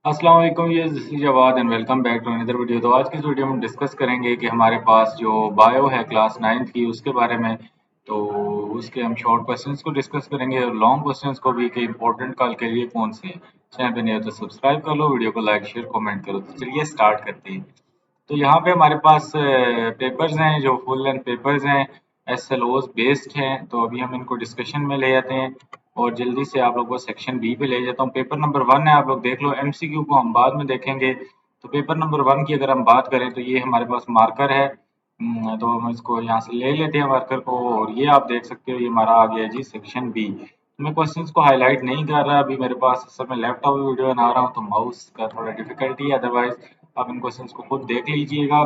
अस्सलाम वालेकुम, ये this is Jawad and welcome back to another video. तो आज की इस वीडियो में हम डिस्कस करेंगे कि हमारे पास जो बायो है क्लास 9th की उसके बारे में। तो उसके हम शॉर्ट क्वेश्चंस को डिस्कस करेंगे और लॉन्ग क्वेश्चंस को भी कि इंपॉर्टेंट कल के लिए कौन से हैं। चैनल पे नए हो तो सब्सक्राइब कर लो, वीडियो को लाइक शेयर कमेंट करो। तो चलिए स्टार्ट करते हैं। तो यहाँ पे हमारे पास पेपर्स हैं जो फुल लेंथ पेपर्स हैं, एसएलओस बेस्ड हैं। तो अभी हम इनको डिस्कशन में ले जाते हैं और जल्दी से आप लोगों को सेक्शन बी पे ले जाता हूँ। पेपर नंबर 1 है, आप लोग देख लो। एमसीक्यू को हम बाद में देखेंगे। तो पेपर नंबर 1 की अगर हम बात करें तो ये हमारे पास मार्कर है। तो हम इसको यहाँ से ले लेते हैं मार्कर को और ये आप देख सकते हो ये हमारा आ गया जी सेक्शन बी। मैं क्वेश्चंस को हाईलाइट नहीं कर रहा अभी, मेरे पास इस समय लैपटॉप में वीडियो बना रहा हूँ तो माउस का थोड़ा डिफिकल्टी है, अदरवाइज आप इन क्वेश्चंस को खुद देख लीजिएगा।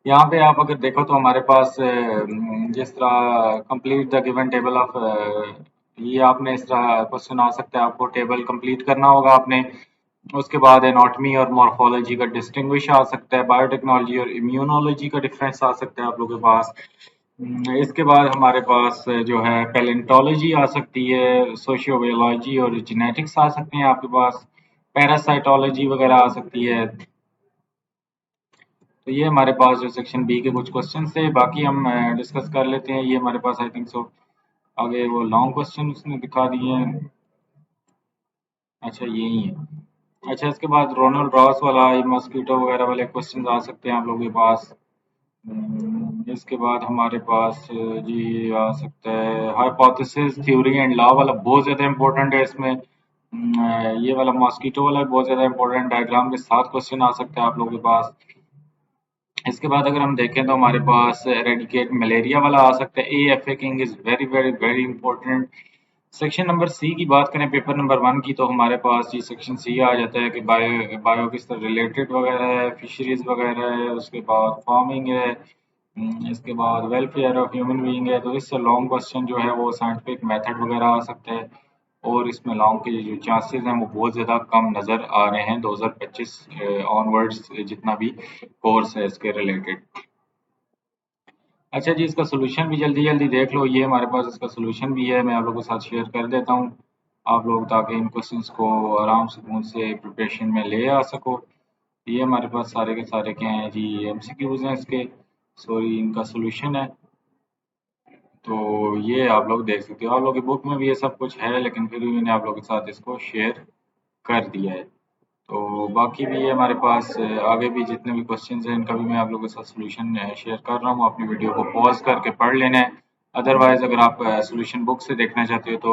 यहाँ पे आप अगर देखो तो हमारे पास जिस तरह complete the given table of, ये आपने इस तरह क्वेश्चन आ सकता है, आपको टेबल कंप्लीट करना होगा आपने। उसके बाद एनाटॉमी और मॉर्फोलॉजी का डिस्टिंग्विश आ सकता है, बायोटेक्नोलॉजी और इम्यूनोलॉजी का डिफरेंस आ सकता है आप लोगों के पास। इसके बाद हमारे पास जो है पैलेंटोलॉजी आ सकती है, सोशियोबायोलॉजी और जेनेटिक्स आ सकते हैं आपके पास, पैरासाइटोलॉजी वगैरह आ सकती है। तो ये हमारे पास जो सेक्शन बी के कुछ क्वेश्चन थे, बाकी हम डिस्कस कर लेते हैं। ये हमारे पास आई थिंक सो आगे वो लॉन्ग क्वेश्चन उसने दिखा दिए हैं। अच्छा यही है। अच्छा इसके बाद रोनाल्ड रॉस वाला ये मस्कीटो वगैरह वाले क्वेश्चन आ सकते हैं आप लोगों के पास। इसके बाद हमारे पास जी आ सकता है हाइपोथेसिस थ्योरी एंड लॉ वाला, बहुत ज़्यादा इंपॉर्टेंट है इसमें। ये वाला मॉस्किटो वाला भी बहुत ज़्यादा इंपॉर्टेंट, डायग्राम के साथ क्वेश्चन आ सकता है आप लोगों के पास। इसके बाद अगर हम देखें तो हमारे पास एरेडिकेट मलेरिया वाला आ सकता है। एएफए किंग is very very very important. Section number C की बात करें पेपर नंबर 1 की, तो हमारे पास ये सेक्शन सी आ जाता है कि बायो बायो किस तरह रिलेटेड वगैरह है, फिशरीज वगैरह है, उसके बाद फार्मिंग है। इसके बाद वेलफेयर ऑफ ह्यूमन बीइंग है। तो इससे लॉन्ग क्वेश्चन जो है वो साइंटिफिक मेथड वगैरह आ सकता है और इसमें लॉन्ग के जो चांसेस हैं वो बहुत ज़्यादा कम नज़र आ रहे हैं 2025 ऑनवर्ड्स जितना भी कोर्स है इसके रिलेटेड। अच्छा जी, इसका सॉल्यूशन भी जल्दी जल्दी देख लो। ये हमारे पास इसका सॉल्यूशन भी है, मैं आप लोगों के साथ शेयर कर देता हूँ। आप लोग ताकि इन क्वेश्चंस को आराम सुकून से प्रिपरेशन में ले आ सको। ये हमारे पास सारे के सारे क्या हैं जी, एमसीक्यूज हैं इसके, सॉरी इनका सॉल्यूशन है। तो ये आप लोग देख सकते हो, आप लोगों की बुक में भी ये सब कुछ है लेकिन फिर भी मैंने आप लोगों के साथ इसको शेयर कर दिया है। तो बाकी भी ये हमारे पास आगे भी जितने भी क्वेश्चंस हैं इनका भी मैं आप लोगों के साथ सॉल्यूशन शेयर कर रहा हूँ। अपनी वीडियो को पॉज करके पढ़ लेना है। अदरवाइज अगर आप सॉल्यूशन बुक से देखना चाहते हो तो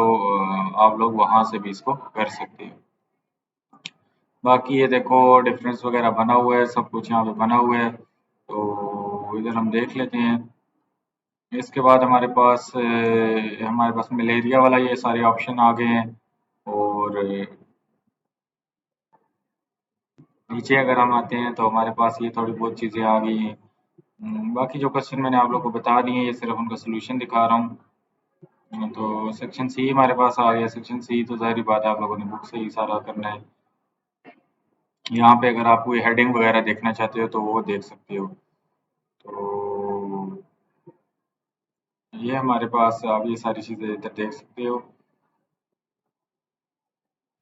आप लोग वहां से भी इसको कर सकते हो। बाकी ये देखो डिफरेंस वगैरह बना हुआ है, सब कुछ यहाँ पे बना हुआ है। तो इधर हम देख लेते हैं। इसके बाद हमारे पास मलेरिया वाला ये सारे ऑप्शन आ गए हैं और नीचे अगर हम आते हैं तो हमारे पास ये थोड़ी बहुत चीज़ें आ गई हैं। बाकी जो क्वेश्चन मैंने आप लोगों को बता दिए हैं ये सिर्फ उनका सॉल्यूशन दिखा रहा हूँ। तो सेक्शन सी हमारे पास आ गया। सेक्शन सी तो ज़ाहिर बात है आप लोगों ने बुक से ही सारा करना है। यहाँ पे अगर आप कोई हेडिंग वगैरह देखना चाहते हो तो वो देख सकते हो। तो ये हमारे पास आप ये सारी चीज़ें इधर देख सकते हो।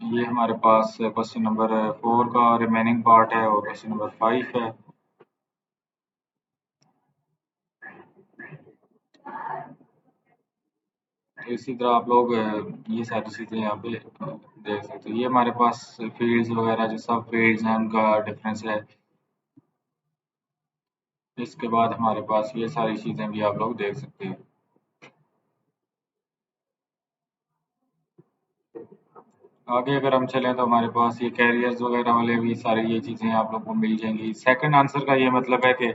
ये हमारे पास क्वेश्चन नंबर 4 का रिमेनिंग पार्ट है और क्वेश्चन नंबर 5 है। तो इसी तरह आप लोग ये सारी चीज़ें यहाँ पे देख सकते हो। ये हमारे पास फील्ड्स वगैरह जो सब फील्ड्स हैं उनका डिफरेंस है। इसके बाद हमारे पास ये सारी चीज़ें भी आप लोग देख सकते हो। आगे अगर हम चलें तो हमारे पास ये कैरियर्स वगैरह वाले भी सारी ये चीज़ें आप लोग को मिल जाएंगी। सेकंड आंसर का ये मतलब है कि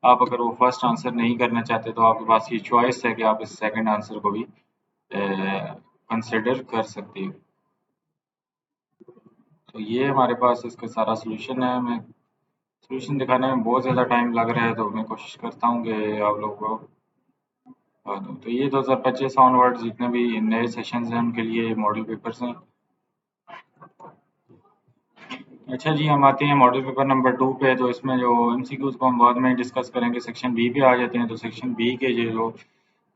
आप अगर वो फर्स्ट आंसर नहीं करना चाहते तो आपके पास ये चॉइस है कि आप इस सेकंड आंसर को भी कंसिडर कर सकते हो। तो ये हमारे पास इसका सारा सॉल्यूशन है। मैं सॉल्यूशन दिखाने में बहुत ज़्यादा टाइम लग रहा है तो मैं कोशिश करता हूँ कि आप लोगों को बता दूँ। तो ये 2025 ऑनवर्ड जितने भी नए सेशंस हैं उनके लिए मॉडल पेपर्स हैं। अच्छा जी, हम आते हैं मॉडल पेपर नंबर 2 पे। तो इसमें जो एमसीक्यूज को हम बाद में डिस्कस करेंगे। सेक्शन बी पे आ जाते हैं। तो सेक्शन बी के ये जो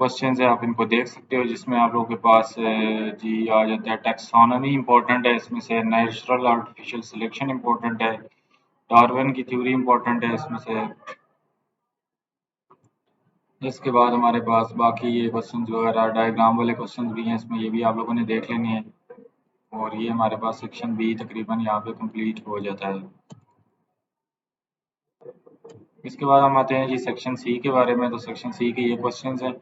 क्वेश्चन है, आप इनको देख सकते हो, जिसमें आप लोगों के पास जी आ जाता है टैक्सोनॉमी इम्पोर्टेंट है, इसमें से नेचुरल आर्टिफिशियल सिलेक्शन इम्पोर्टेंट है, डार्विन की थ्योरी इम्पोर्टेंट है इसमें से। इसके बाद हमारे पास बाकी ये क्वेश्चंस वगैरह डायग्राम वाले क्वेश्चंस भी हैं इसमें, ये भी आप लोगों ने देख लेने हैं। और ये हमारे पास सेक्शन बी तकरीबन यहाँ पे कंप्लीट हो जाता है। इसके बाद हम आते हैं जी सेक्शन सी के बारे में। तो सेक्शन सी के ये क्वेश्चंस हैं,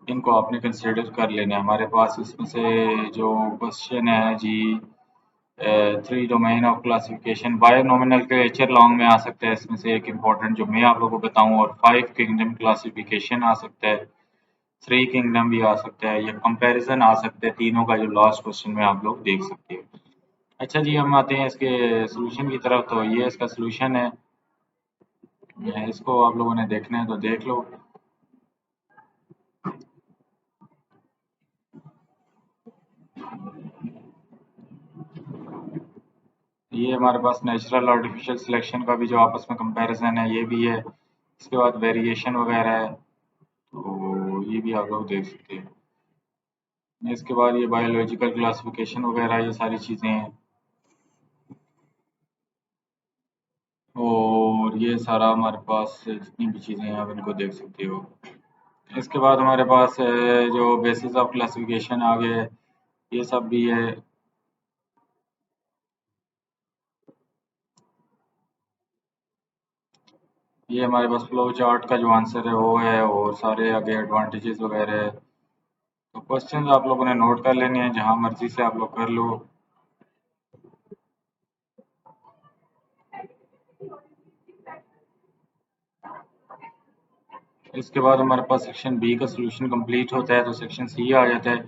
इनको आपने कंसिडर कर लेना है। हमारे पास इसमें से जो क्वेश्चन है जी, three domain of classification, binomial लॉन्ग में आ सकता है इसमें से एक इम्पोर्टेंट जो मैं आप लोगों को बताऊं, और 5 किंगडम क्लासिफिकेशन आ सकता है, 3 किंगडम भी आ सकता है, या कंपैरिजन आ सकता है तीनों का, जो लास्ट क्वेश्चन में आप लोग देख सकते हो। अच्छा जी, हम आते हैं इसके सोल्यूशन की तरफ। तो ये इसका सोल्यूशन है, इसको आप लोगों ने देखना है तो देख लो। ये हमारे पास नेचुरल आर्टिफिशियल सिलेक्शन का भी जो आपस में कंपैरिजन है ये भी है। इसके बाद वेरिएशन वगैरह है, तो ये भी आप लोग देख सकते हैं। इसके बाद ये बायोलॉजिकल क्लासिफिकेशन वगैरह ये सारी चीज़ें हैं, और ये सारा हमारे पास जितनी भी चीज़ें हैं आप इनको देख सकते हो। इसके बाद हमारे पास जो बेसिस ऑफ क्लासिफिकेशन आ गए, ये सब भी है। ये हमारे पास फ्लो चार्ट का जो आंसर है वो है, और सारे आगे एडवांटेजेस वगैरह है। तो क्वेश्चन आप लोगों ने नोट कर लेने हैं, जहाँ मर्जी से आप लोग कर लो। इसके बाद हमारे पास सेक्शन बी का सोल्यूशन कंप्लीट होता है, तो सेक्शन सी आ जाता है।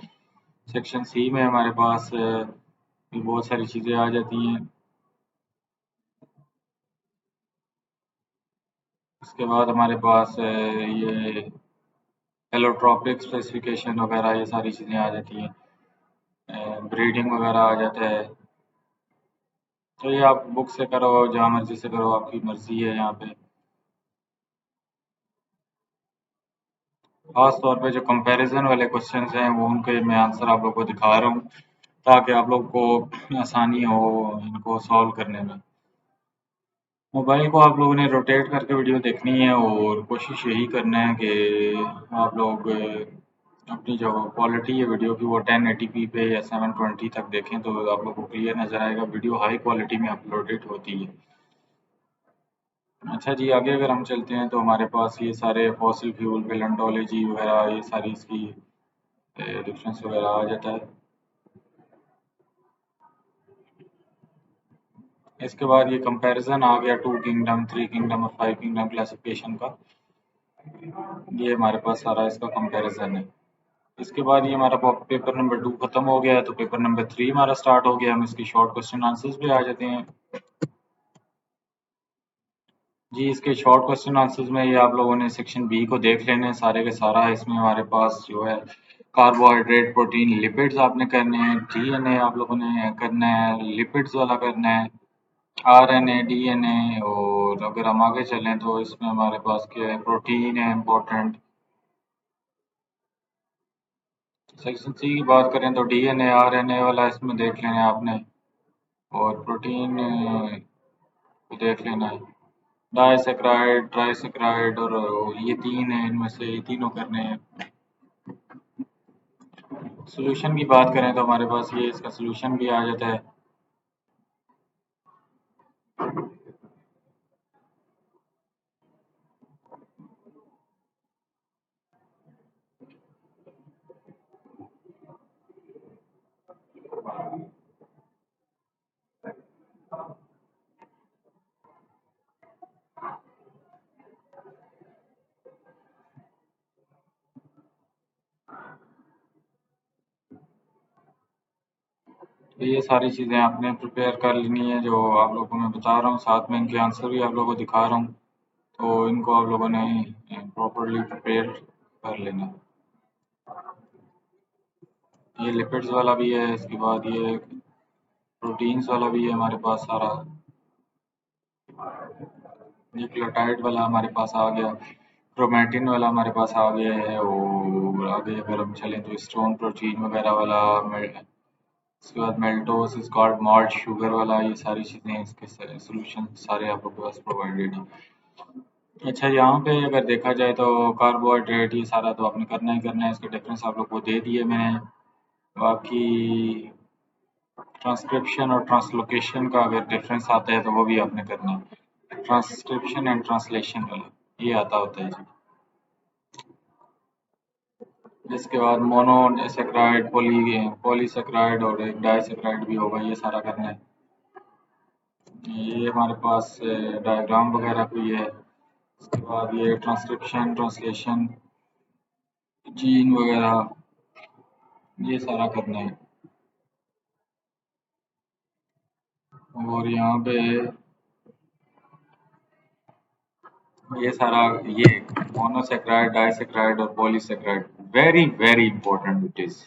सेक्शन सी में हमारे पास भी बहुत सारी चीज़ें आ जाती हैं। इसके बाद हमारे पास ये एलोट्रॉपिक स्पेसिफिकेशन वगैरह ये सारी चीज़ें आ जाती हैं, ब्रीडिंग वगैरह आ जाता है। तो ये आप बुक से करो, जहाँ मर्जी से करो, आपकी मर्जी है यहाँ पे। खास तौर पे जो कंपैरिजन वाले क्वेश्चंस हैं वो उनके मैं आंसर आप लोग को दिखा रहा हूँ, ताकि आप लोग को आसानी हो इनको सॉल्व करने में। मोबाइल को आप लोगों ने रोटेट करके वीडियो देखनी है, और कोशिश यही करना है कि आप लोग अपनी जो क्वालिटी है वीडियो की वो 1080p पे या 720 तक देखें, तो आप लोग को क्लियर नज़र आएगा, वीडियो हाई क्वालिटी में अपलोडेड होती है। अच्छा जी, आगे अगर हम चलते हैं तो हमारे पास ये सारे फॉसिल फ्यूल पेलेंटोलॉजी वगैरह ये सारी इसकी डिफरेंस वगैरह आ जाता है। इसके बाद ये कंपैरिजन आ गया 2 किंगडम, 3 किंगडम और 5 किंगडम क्लासिफिकेशन का। ये हमारे पास सारा इसका कंपैरिजन है। इसके बाद ये हमारा पेपर नंबर 2 खत्म हो गया है, तो पेपर नंबर 3 हमारा स्टार्ट हो गया। हम इसकी शॉर्ट क्वेश्चन आंसर्स पे आ जाते हैं। जी, इसके शॉर्ट क्वेश्चन आंसर्स में ये आप लोगों ने सेक्शन बी को देख लेना है सारे के सारा। इसमें हमारे पास जो है कार्बोहाइड्रेट, प्रोटीन, लिपिड्स आपने करने हैं, डीएनए आप लोगों ने करना है, लिपिड्स वाला करना है, आरएनए, डीएनए, और अगर हम आगे चलें तो इसमें हमारे पास क्या है, प्रोटीन है इम्पोर्टेंट। सेक्शन सी की बात करें तो डीएनए, आरएनए वाला इसमें देख लेना है आपने, और प्रोटीन को देख लेना है। डाइसैकराइड, ट्राइसैकराइड, और ये 3 है, इनमें से ये तीनों करने हैं। सॉल्यूशन की बात करें तो हमारे पास ये इसका सॉल्यूशन भी आ जाता है। तो ये सारी चीज़ें आपने प्रिपेयर कर लेनी है, जो आप लोगों को मैं बता रहा हूँ, साथ में इनके आंसर भी आप लोगों को दिखा रहा हूँ। तो इनको आप लोगों ने प्रॉपरली प्रिपेयर कर लेना है। ये लिपिड्स वाला भी है, इसके बाद ये प्रोटीन्स वाला भी है हमारे पास सारा। न्यूक्लियोटाइड वाला हमारे पास आ गया, क्रोमेटिन वाला हमारे पास आ गया है, और आगे अगर हम चलें तो स्टोन प्रोटीन वगैरह वाला, उसके बाद मेल्टोस इज कॉल्ड मॉल्ट शुगर वाला, ये सारी चीज़ें इसके सोल्यूशन सारे आप लोगों के पास प्रोवाइडेड हैं। अच्छा, यहाँ पे अगर देखा जाए तो कार्बोहाइड्रेट ये सारा तो आपने करना ही करना है, इसके डिफरेंस आप लोग को दे दिए मैंने। बाकी ट्रांसक्रिप्शन और ट्रांसलोकेशन का अगर डिफरेंस आता है तो वो भी आपने करना है, ट्रांसक्रिप्शन एंड ट्रांसलेशन वाला ये आता होता है जी। इसके बाद मोनोसेक्राइड, पॉलीसेक्राइड और एक डाइसेक्राइड भी होगा, ये सारा करना है। ये हमारे पास डायग्राम वगैरह भी है। उसके बाद ये ट्रांसक्रिप्शन, ट्रांसलेशन, जीन वगैरह ये सारा करना है। और यहाँ पे ये सारा, ये मोनोसेक्राइड, डाइसेक्राइड और polysaccharide very very important it is.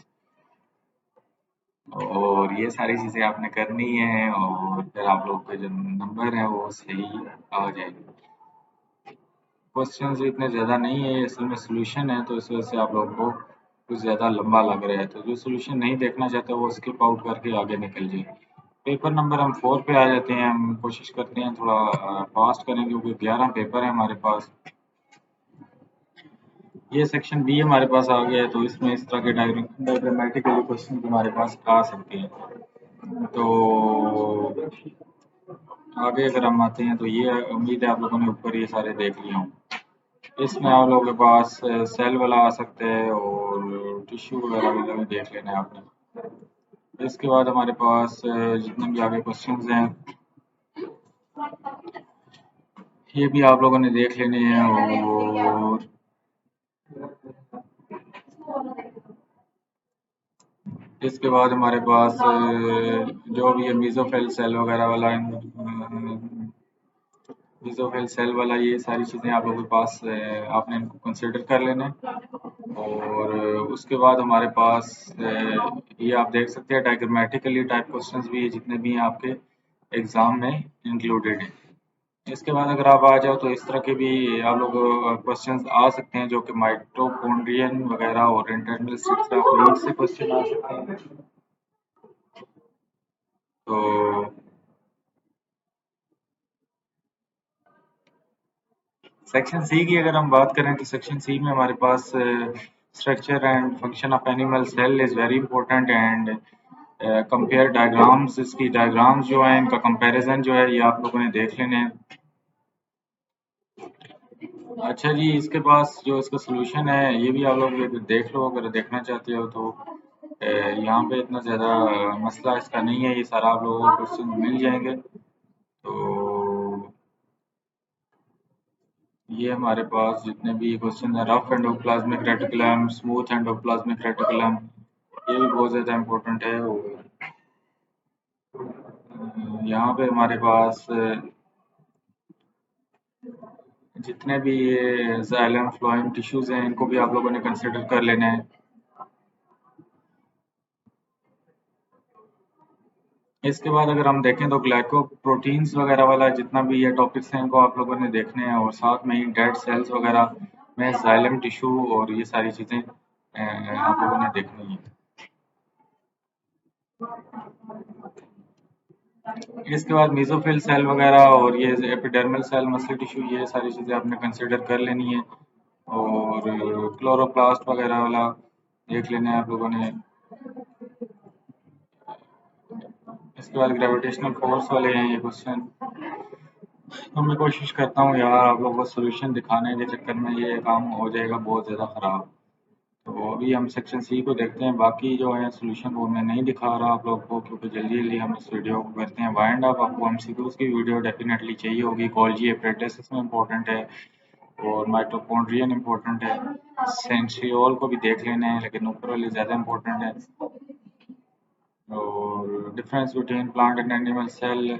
और ये सारी चीज़ें आपने करनी है, और फिर आप लोग के जो नंबर है वो सही आ जाएंगे। क्वेश्चंस इतने ज़्यादा नहीं है, असल में सोल्यूशन है, तो इस वजह से आप लोगों को कुछ ज़्यादा लंबा लग रहा है, तो जो सोल्यूशन नहीं देखना चाहते वो स्किप आउट करके आगे निकल जाए। पेपर नंबर हम 4 पे आ जाते हैं। हम कोशिश करते हैं थोड़ा फास्ट करें, क्योंकि 11 पेपर है हमारे पास। ये सेक्शन बी हमारे पास आ गया है, तो इसमें इस तरह के डायग्रामेटिकल क्वेश्चन हमारे पास आ सकते हैं। तो आगे अगर हम आते हैं तो ये उम्मीद है आप लोगों ने ऊपर ये सारे देख लिए हों। इसमें आप लोगों के पास सेल वाला आ सकता है, और टिश्यू वगैरह भी देख लेना है आपने। इसके बाद हमारे पास जितने भी आगे क्वेश्चंस हैं ये भी आप लोगों ने देख लेने हैं। और इसके बाद हमारे पास जो भी है मीज़ोफिल सेल वगैरह वाला, मीज़ोफिल सेल वाला, ये सारी चीज़ें आप लोगों के पास आपने इनको कंसिडर कर लेना है। और उसके बाद हमारे पास ये आप देख सकते हैं डायग्रामेटिकली टाइप क्वेश्चंस भी जितने भी हैं आपके एग्जाम में इंक्लूडेड हैं। इसके बाद अगर आप आ जाओ तो इस तरह के भी आप लोग क्वेश्चंस आ सकते हैं, जो कि माइटोकॉन्ड्रियन वगैरह और इंटरनल फ्लूइड से क्वेश्चन आ सकते हैं। तो सेक्शन सी की अगर हम बात करें तो सेक्शन सी में हमारे पास structure and function of animal cell is very important, and compare diagrams, इसकी डायग्राम्स जो है इनका कंपैरिजन जो है ये आप लोगों ने देख लेने हैं। अच्छा जी, इसके पास जो इसका सोल्यूशन है ये भी आप लोग देख लो, अगर देखना चाहते हो तो। यहाँ पे इतना ज़्यादा मसला इसका नहीं है, ये सारा आप लोगों को क्वेश्चन मिल जाएंगे। तो ये हमारे पास जितने भी क्वेश्चन है, rough endoplasmic reticulum, smooth endoplasmic reticulum, ये भी बहुत ज़्यादा इम्पोर्टेंट है। और यहाँ पे हमारे पास जितने भी ये जाइलम फ्लोएम टिश्यूज हैं इनको भी आप लोगों ने कंसिडर कर लेना है। इसके बाद अगर हम देखें तो ग्लाइकोप्रोटीन्स वगैरह वाला जितना भी ये टॉपिक्स हैं इनको आप लोगों ने देखने हैं, और साथ में ही डेड सेल्स वगैरह में जाइलम टिश्यू और ये सारी चीज़ें आप लोगों ने देखनी है। इसके बाद मेसोफिल सेल वगैरह और ये एपिडर्मल सेल, मसल टिश्यू, ये सारी चीज़ें आपने कंसिडर कर लेनी है। और क्लोरोप्लास्ट वगैरह वाला देख लेना है आप लोगों ने। इसके बाद ग्रेविटेशनल फोर्स वाले हैं ये क्वेश्चन। तो मैं कोशिश करता हूँ यार आप लोगों को सोल्यूशन दिखाने के चक्कर में ये काम हो जाएगा बहुत ज़्यादा ख़राब। तो अभी हम सेक्शन सी को देखते हैं, बाकी जो है सोल्यूशन वो मैं नहीं दिखा रहा आप लोग को, क्योंकि जल्दी जल्दी हम इस वीडियो को करते हैं वाइंड अप। आपको एमसीक्यूज़ की वीडियो डेफिनेटली चाहिए होगी। गोल्जी एपरेटस इसमें इंपॉर्टेंट है, और माइटोकॉन्ड्रियन इंपॉर्टेंट है। सेंट्रियोल को भी देख लेना है, लेकिन ऊपर वाले ज़्यादा इंपॉर्टेंट है। और difference between plant and animal cell.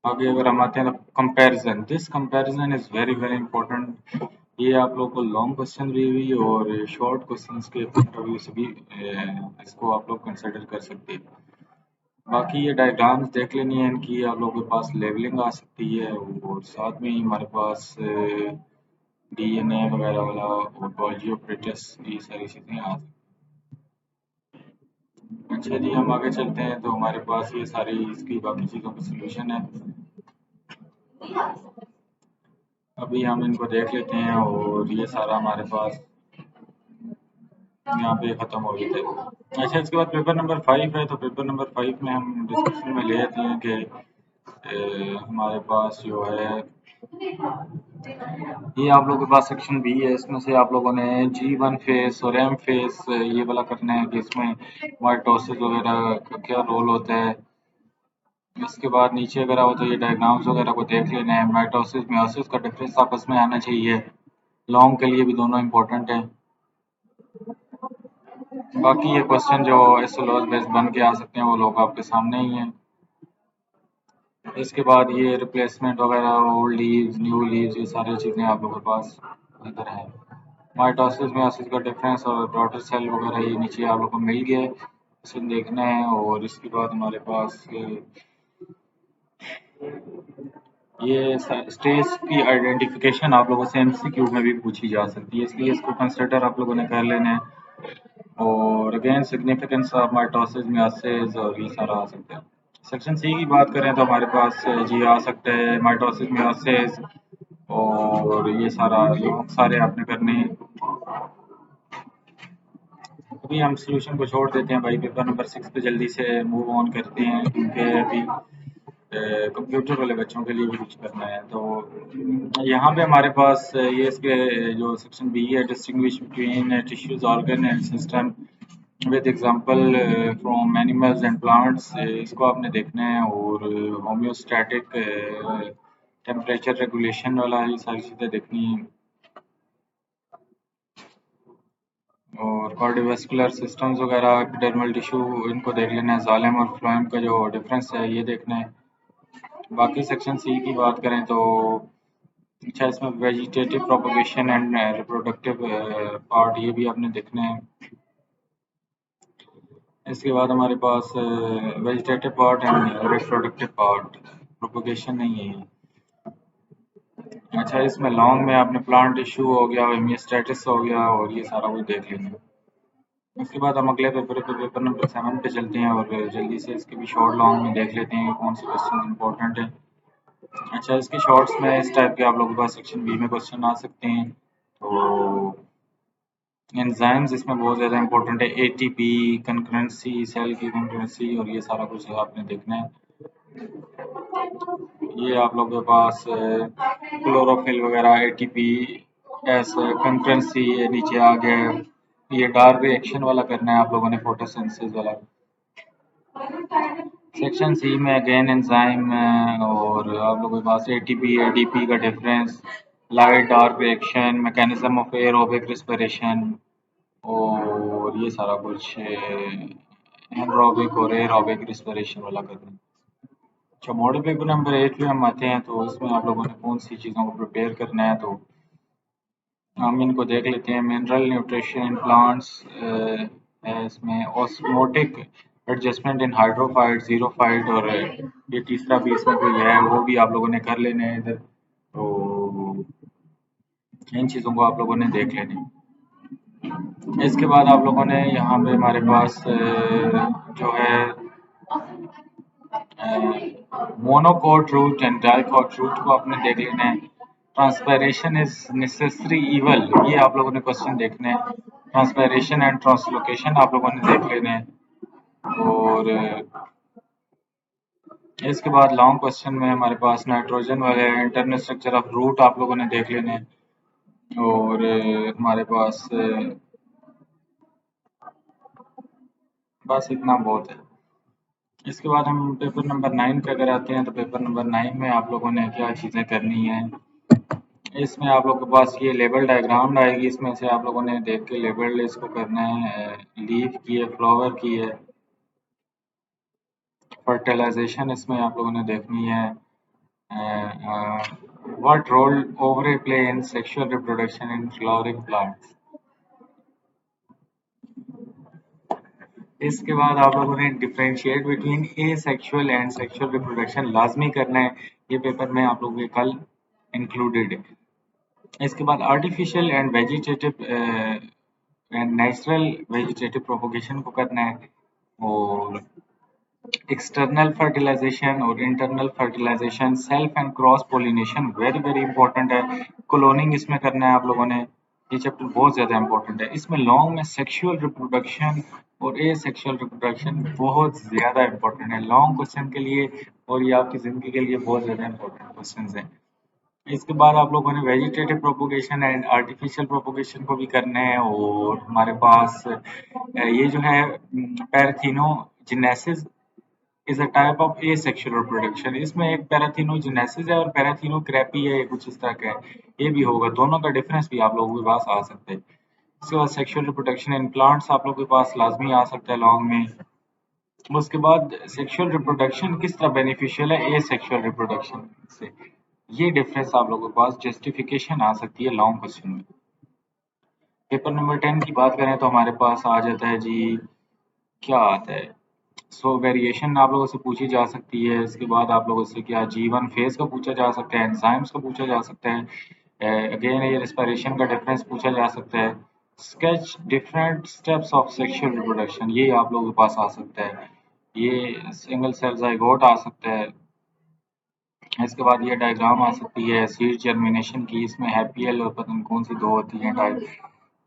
आगे अगर हम आते हैं तो comparison, this comparison is very very important. ये आप लोग को लॉन्ग क्वेश्चन भी और शॉर्ट क्वेश्चंस के पॉइंट ऑफ व्यू से भी इसको आप लोग कंसिडर कर सकते हैं। बाकी ये डायग्राम्स देख लेनी है इनकी, आप लोगों के पास लेवलिंग आ सकती है और साथ में ही हमारे पास डीएनए वगैरह वाला और गॉल्जी ऑपरेटर्स ये सारी चीज़ें आ सकती हैं। अच्छा जी, हम आगे चलते हैं तो हमारे पास ये सारी इसकी बाकी चीज़ों का सलूशन है। अभी हम इनको देख लेते हैं और ये सारा हमारे पास यहाँ पे ख़त्म हो गए थे। अच्छा, इसके बाद पेपर नंबर 5 है, तो पेपर नंबर 5 में हम डिस्कशन में ले आते हैं कि हमारे पास जो है ये आप लोगों के पास सेक्शन बी है, इसमें से आप लोगों ने G1 फेस और M फेस ये वाला करना है कि इसमें माइटोसिस वगैरह का क्या रोल होता है। इसके बाद नीचे अगर आओ तो ये डायग्राम्स वगैरह को देख लेना है। माइटोसिस मियोसिस का डिफरेंस आपस में आना चाहिए, लॉन्ग के लिए भी दोनों इम्पोर्टेंट है। बाकी ये क्वेश्चन जो एसएलओएस बेस्ड बन के आ सकते हैं वो लोग आपके सामने ही हैं। इसके बाद ये रिप्लेसमेंट वगैरह, ओल्ड लीव्स, न्यू लीव्स, ये सारी चीज़ें आप लोगों के पास इधर हैं। माइटोसिस मियोसिस का डिफरेंस और डॉटर सेल वगैरह ये नीचे आप लोग को मिल गया है, इसे देखना है। और इसके बाद हमारे पास ये स्टेज की आइडेंटिफिकेशन आप लोगों से एमसीक्यू में भी पूछी जा सकती है, इसलिए इसको कंसिडर आप लोगों ने कर लेना है। और again significance of mitosis meiosis और ये सारा आ सकता है। सेक्शन सी की बात करें तो हमारे पास जी आ सकता है माइटोसिस मियोसिस और ये सारा लॉन्ग सारे आपने करने हैं। अभी हम सॉल्यूशन को छोड़ देते हैं भाई, पेपर नंबर 6 पे जल्दी से मूव ऑन करते हैं क्योंकि अभी कंप्यूटर वाले बच्चों के लिए भी कुछ करना है। तो यहाँ पे हमारे पास ये इसके जो सेक्शन बी है, distinguish between tissues organ and system with example from animals and plants, इसको आपने देखना है। और होम्योस्टैटिक टेम्परेचर रेगुलेशन वाला ये सारी चीज़ें देखनी है। और कार्डियोवैस्कुलर सिस्टम्स वगैरह, एपिडर्मल टिश्यू, इनको देख लेना है। जालिम और फ्लोएम का जो डिफरेंस है ये देखना है। बाकी सेक्शन सी की बात करें तो अच्छा, इसमें vegetative propagation and reproductive part ये भी आपने देखना है। इसके बाद हमारे पास vegetative part and reproductive part, propagation नहीं है ये। अच्छा, इसमें लॉन्ग में आपने प्लांट टिश्यू हो गया, होमियोस्टैटिस हो गया और ये सारा कुछ देख लेना है। उसके बाद हम अगले पेपर पे पेपर नंबर 7 पे चलते हैं और जल्दी से इसके भी शॉर्ट लॉन्ग में देख लेते हैं कौन से क्वेश्चन इंपॉर्टेंट है। अच्छा, इसके शॉर्ट्स में इस टाइप के आप लोगों के पास सेक्शन बी में क्वेश्चन आ सकते हैं। तो एंजाइम्स इसमें बहुत ज़्यादा इंपॉर्टेंट है, एटीपी, कंकरेंसी, सेल की कंकरेंसी और ये सारा कुछ आपने देखना है। ये आप लोगों के पास क्लोरोफिल वगैरह, एटीपी, एस कंकरेंसी, ये नीचे आ गए। ये डार्क रिएक्शन वाला करना है आप लोगों ने, फोटोसिंथेसिस वाला। सेक्शन सी में अगेन एंजाइम और आप लोगों के पास एटीपी, एडीपी का difference, light dark reaction, mechanism of aerobic respiration और ये सारा कुछ एनरोबिक और एरोबिक रिस्पिरेशन वाला करना है। अच्छा, मॉडल पेपर नंबर 8 पे हम आते हैं तो इसमें आप लोगों ने कौन सी चीज़ों को प्रिपेयर करना है, तो हम इनको देख लेते हैं। मिनरल न्यूट्रिशन इन प्लांट्स है इसमें, osmotic adjustment in hydrophyte, xerophyte और ये तीसरा भी इसमें कोई है वो भी आप लोगों ने कर लेने हैं इधर। तो इन चीज़ों को आप लोगों ने देख लेने हैं। इसके बाद आप लोगों ने यहाँ पे हमारे पास जो है monocot root and dicot root को आपने देख लेना है। ट्रांसपैरेशन इज नेसेसरी इवल, ये आप लोगों ने क्वेश्चन देखने हैं। ट्रांसपैरेशन एंड ट्रांसलोकेशन आप लोगों ने देख लेने हैं। और इसके बाद लॉन्ग क्वेश्चन में हमारे पास नाइट्रोजन वाले इंटरनल स्ट्रक्चर ऑफ रूट आप लोगों ने देख लेने हैं। और हमारे पास बस इतना बहुत है। इसके बाद हम पेपर नंबर 9 पे अगर आते हैं तो पेपर नंबर 9 में आप लोगों ने क्या चीज़ें करनी है। इसमें आप लोगों के पास ये लेबल डायग्राम आएगी, इसमें से आप लोगों ने देख के लेबल इसको करना है। लीफ की है, फ्लावर की है, फर्टिलाइजेशन इसमें आप लोगों ने देखनी है। What role ovary play in sexual reproduction in flowering plants. इसके बाद आप लोगों ने differentiate between asexual and sexual reproduction लाजमी करना है, ये पेपर में आप लोगों के कल इंक्लूडेड है। इसके बाद artificial and vegetative and natural vegetative propagation को करना है, और एक्सटर्नल फर्टिलाइजेशन और internal fertilisation, self and cross pollination very very important है। क्लोनिंग इसमें करना है आप लोगों ने, ये चैप्टर बहुत ज़्यादा इंपॉर्टेंट है। इसमें लॉन्ग में सेक्सुअल रिप्रोडक्शन और ए सेक्सुअल रिप्रोडक्शन बहुत ज़्यादा इंपॉर्टेंट है लॉन्ग क्वेश्चन के लिए, और ये आपकी ज़िंदगी के लिए बहुत ज़्यादा इंपॉर्टेंट क्वेश्चन हैं। इसके बाद आप लोगों ने vegetative propagation and artificial propagation को भी करना है, और हमारे पास ये जो है parthenogenesis is a type of asexual reproduction. इसमें एक पैराथीनोजेनेसिस है और पैराथीनोग्राफी है, कुछ इस तरह का है, ये भी होगा। दोनों का डिफरेंस भी आप लोगों के पास आ सकता है। इसके बाद सेक्सुअल रिप्रोडक्शन इन प्लांट्स आप लोगों के पास लाजमी आ सकता है लॉन्ग में। उसके बाद सेक्सुअल रिप्रोडक्शन किस तरह बेनिफिशियल है ए सेक्सुअल रिप्रोडक्शन से, ये डिफरेंस आप लोगों के पास जस्टिफिकेशन आ सकती है लॉन्ग क्वेश्चन में। पेपर नंबर 10 की बात करें तो हमारे पास आ जाता है जी, क्या आता है, वेरिएशन आप लोगों से पूछी जा सकती है। इसके बाद आप लोगों से क्या G1 फेज का पूछा जा सकता है, एंजाइम्स का पूछा जा सकता है, अगेन ये रेस्पिरेशन का डिफरेंस पूछा जा सकता है। Sketch different steps of sexual reproduction, ये आप लोगों के पास आ सकता है। ये सिंगल सेल जाइगोट आ सकता है। इसके बाद ये डायग्राम आ सकती है सीड जर्मिनेशन की, इसमें हैप्पीएल और पता नहीं कौन सी दो होती हैं टाइप,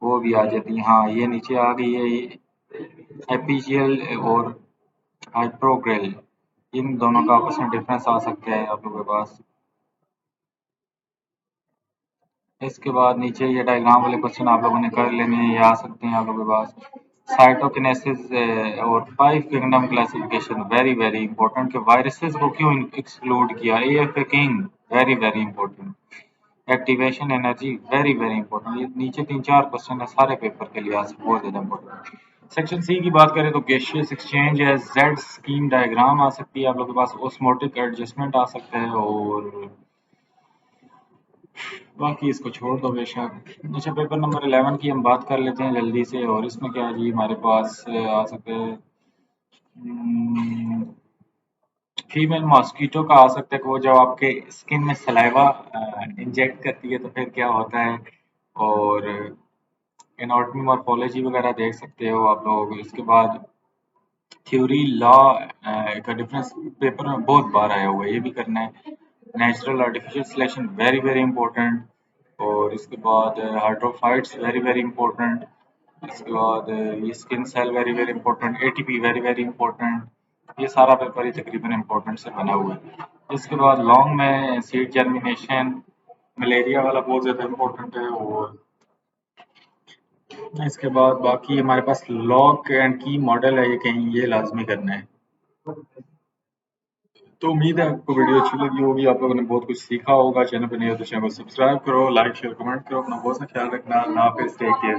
वो भी आ जाती है। हाँ, ये नीचे आ गई है, ये एपीजियल और हाइप्रोग्रिल, इन दोनों का आपस में डिफरेंस आ सकता है आप लोगों के पास। इसके बाद नीचे ये डायग्राम वाले क्वेश्चन आप लोगों ने कर लेने हैं, ये आ सकते हैं आप लोगों के पास। साइटोकिनेसिस और 5 kingdom classification very very important, कि वायरसेस को क्यों एक्सक्लूड किया, AFA king very very important. Activation energy very very important. ये नीचे 3-4 क्वेश्चन है, सारे पेपर के लिए आज बहुत ज़्यादा इंपॉर्टेंट। सेक्शन सी की बात करें तो गैसियस एक्सचेंज है, जेड स्कीम डायग्राम आ सकती है आप लोगों के पास, ऑस्मोटिक एडजस्टमेंट आ सकता है, और बाकी इसको छोड़ दो बेशक। अच्छा, पेपर नंबर 11 की हम बात कर लेते हैं जल्दी से, और इसमें क्या है जी, हमारे पास आ सकते हैं फीमेल मॉस्किटो का आ सकता है, कि वो जब आपके स्किन में सलाइवा इंजेक्ट करती है तो फिर क्या होता है, और एनाटॉमी मॉर्फोलॉजी वगैरह देख सकते हो आप लोग। इसके बाद थ्योरी लॉ का डिफरेंस पेपर में बहुत बार आया हुआ है, ये भी करना है। Natural artificial selection very very important, और इसके बाद हाइड्रोफाइट्स वेरी वेरी इंपॉर्टेंट। इसके बाद ये skin cell very very important, ATP very very important. ये सारा पेपर ही तकरीबन इंपॉर्टेंट से बना हुआ है। इसके बाद लॉन्ग में सीड जर्मिनेशन, मलेरिया वाला बहुत ज़्यादा इंपॉर्टेंट है, और इसके बाद बाकी हमारे पास लॉक एंड की मॉडल है, ये कहीं ये लाजमी करना है। तो उम्मीद है आपको वीडियो अच्छी लगी होगी, आप लोगों ने बहुत कुछ सीखा होगा। चैनल पर नहीं हो तो चैनल को सब्सक्राइब करो, लाइक शेयर कमेंट करो, अपना बहुत सा ख्याल रखना। अल्लाह हाफिज़, टेक केयर।